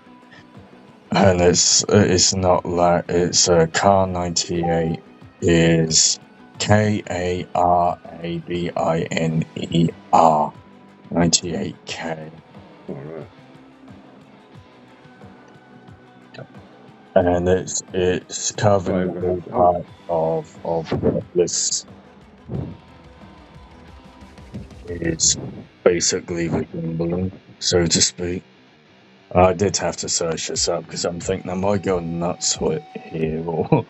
And it's not like it's a car 98 is KARABINER 98K. Alright. And it's covering the whole part of what this is basically the balloon, so to speak. I did have to search this up because I'm thinking I might go nuts with here or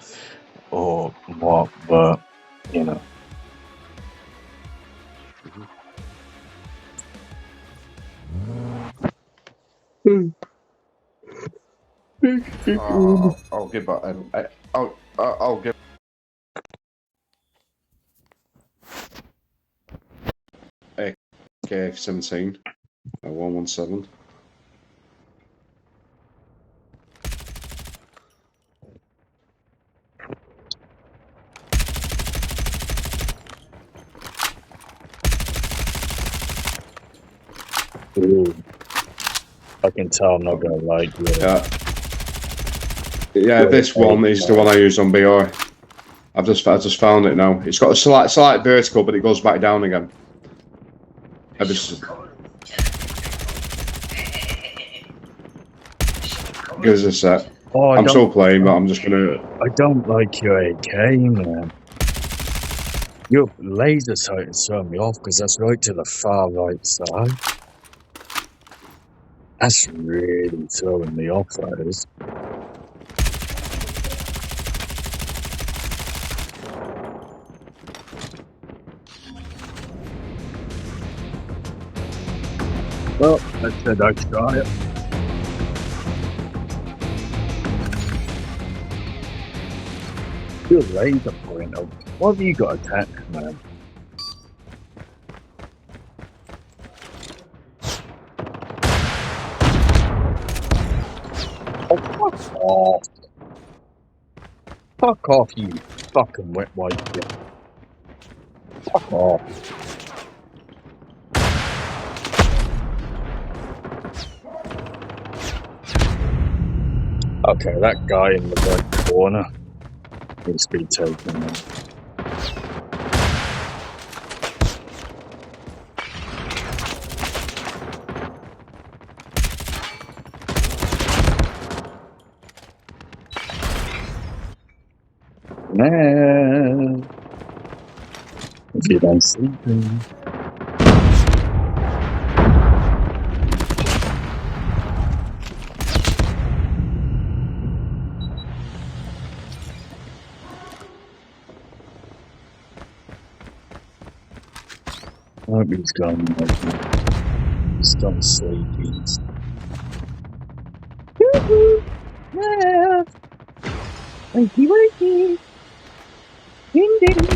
what, but you know. I'll give that. I'll give. AK-17, 117. Ooh. I can tell I'm not gonna like it. Yeah, this one is the one I use on BI. I just found it now. It's got a slight vertical, but it goes back down again. Give us a sec. Oh, I'm still playing, but I'm just gonna. I don't like your AK, man. Your laser sight is throwing me off because that's right to the far right side. That's really throwing me off, that is. Well, I said I'd try it. Your laser pointer. What have you got attached, man? Oh, fuck off. Fuck off, you fucking wet white shit. Fuck off. Okay, that guy in the right corner needs to be taken out. Man, if you don't sleep in. I hope he's gone. He's gone sleepy. Yeah. Wakey, wakey. Ding, ding.